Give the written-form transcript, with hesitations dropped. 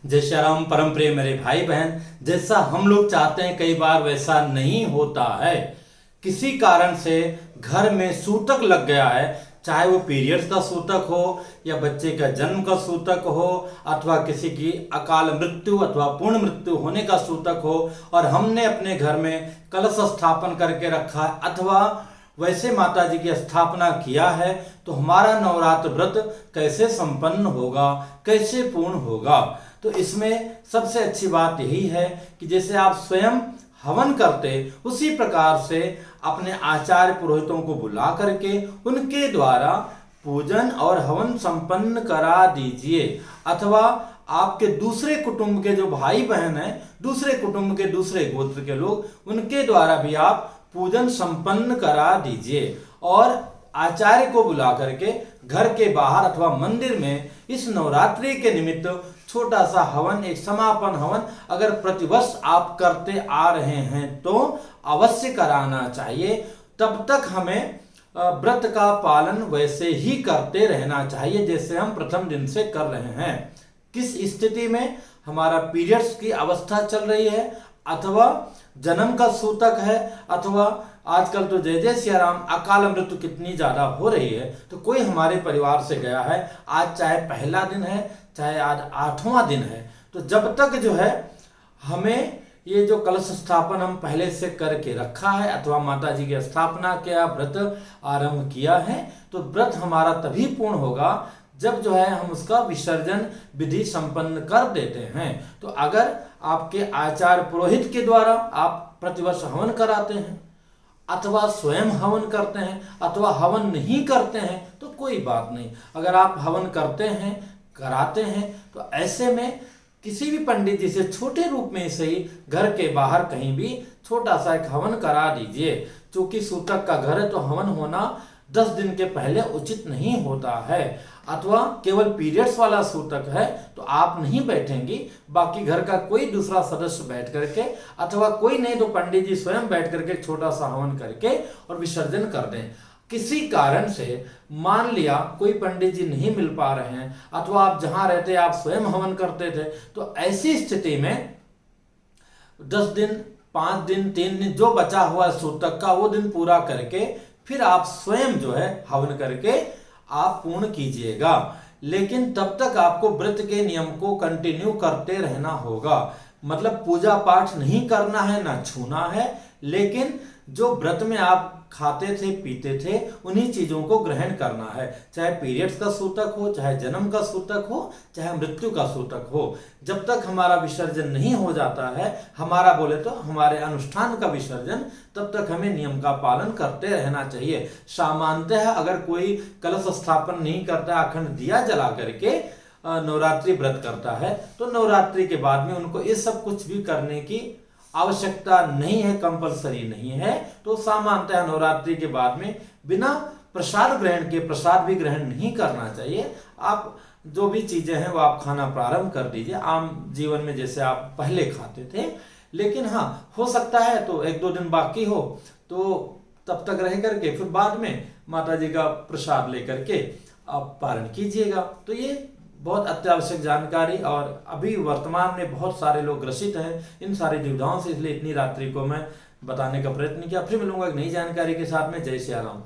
जय श्री राम। परम प्रिय मेरे भाई बहन, जैसा हम लोग चाहते हैं कई बार वैसा नहीं होता है। किसी कारण से घर में सूतक लग गया है, चाहे वो पीरियड्स का सूतक हो या बच्चे का जन्म का सूतक हो अथवा किसी की अकाल मृत्यु अथवा पूर्ण मृत्यु होने का सूतक हो, और हमने अपने घर में कलश स्थापन करके रखा है अथवा वैसे माता जी की स्थापना किया है, तो हमारा नवरात्र व्रत कैसे संपन्न होगा, कैसे पूर्ण होगा। तो इसमें सबसे अच्छी बात यही है कि जैसे आप स्वयं हवन करते उसी प्रकार से अपने आचार्य पुरोहितों को बुला करके उनके द्वारा पूजन और हवन संपन्न करा दीजिए। अथवा आपके दूसरे कुटुंब के जो भाई बहन हैं, दूसरे कुटुंब के दूसरे गोत्र के लोग, उनके द्वारा भी आप पूजन संपन्न करा दीजिए। और आचार्य को बुला करके घर के बाहर अथवा मंदिर में इस नवरात्रि के निमित्त छोटा सा हवन, एक समापन हवन अगर प्रतिवर्ष आप करते आ रहे हैं तो अवश्य कराना चाहिए। तब तक हमें व्रत का पालन वैसे ही करते रहना चाहिए जैसे हम प्रथम दिन से कर रहे हैं। किस स्थिति में हमारा पीरियड्स की अवस्था चल रही है अथवा जन्म का सूतक है अथवा आजकल तो जय जय सिया राम अकाल मृत्यु कितनी ज्यादा हो रही है, तो कोई हमारे परिवार से गया है, आज चाहे पहला दिन है चाहे आज 8वां दिन है, तो जब तक जो है हमें ये जो कलश स्थापन हम पहले से करके रखा है अथवा माता जी की स्थापना किया, व्रत आरंभ किया है, तो व्रत हमारा तभी पूर्ण होगा जब जो है हम उसका विसर्जन विधि संपन्न कर देते हैं। तो अगर आपके आचार्य पुरोहित के द्वारा आप प्रतिवर्ष हवन कराते हैं अथवा स्वयं हवन करते हैं अथवा हवन नहीं करते हैं तो कोई बात नहीं। अगर आप हवन करते हैं, कराते हैं, तो ऐसे में किसी भी पंडित जी से छोटे रूप में से ही घर के बाहर कहीं भी छोटा सा एक हवन करा दीजिए। चूंकि सूतक का घर है तो हवन होना 10 दिन के पहले उचित नहीं होता है। अथवा केवल पीरियड्स वाला सूतक है तो आप नहीं बैठेंगी, बाकी घर का कोई दूसरा सदस्य बैठ करके अथवा कोई नहीं तो पंडित जी स्वयं बैठ करके छोटा सा हवन करके और विसर्जन कर दें। किसी कारण से मान लिया कोई पंडित जी नहीं मिल पा रहे हैं अथवा आप जहां रहते आप स्वयं हवन करते थे, तो ऐसी स्थिति में 10 दिन, 5 दिन, 3 दिन जो बचा हुआ सूतक का वो दिन पूरा करके फिर आप स्वयं जो है हवन करके आप पूर्ण कीजिएगा। लेकिन तब तक आपको व्रत के नियम को कंटिन्यू करते रहना होगा। मतलब पूजा पाठ नहीं करना है, ना छूना है, लेकिन जो व्रत में आप खाते थे पीते थे उन्हीं चीजों को ग्रहण करना है। चाहे पीरियड्स का सूतक हो, चाहे जन्म का सूतक हो, चाहे मृत्यु का सूतक हो, जब तक हमारा विसर्जन नहीं हो जाता है, हमारा बोले तो हमारे अनुष्ठान का विसर्जन, तब तक हमें नियम का पालन करते रहना चाहिए। सामान्यतः अगर कोई कलश स्थापन नहीं करता, अखंड दिया जला करके नवरात्रि व्रत करता है, तो नवरात्रि के बाद में उनको ये सब कुछ भी करने की आवश्यकता नहीं है, कंपलसरी नहीं है। तो सामान्यतः नवरात्रि के बाद में बिना प्रसाद ग्रहण के, प्रसाद भी ग्रहण नहीं करना चाहिए। आप जो भी चीजें हैं वो आप खाना प्रारंभ कर दीजिए आम जीवन में जैसे आप पहले खाते थे। लेकिन हाँ, हो सकता है तो 1-2 दिन बाकी हो तो तब तक रह करके फिर बाद में माता जी का प्रसाद लेकर के आप पारण कीजिएगा। तो ये बहुत अत्यावश्यक जानकारी, और अभी वर्तमान में बहुत सारे लोग ग्रसित हैं इन सारी दुविधाओं से, इसलिए इतनी रात्रि को मैं बताने का प्रयत्न किया। फिर मिलूंगा एक नई जानकारी के साथ में। जय श्री राम।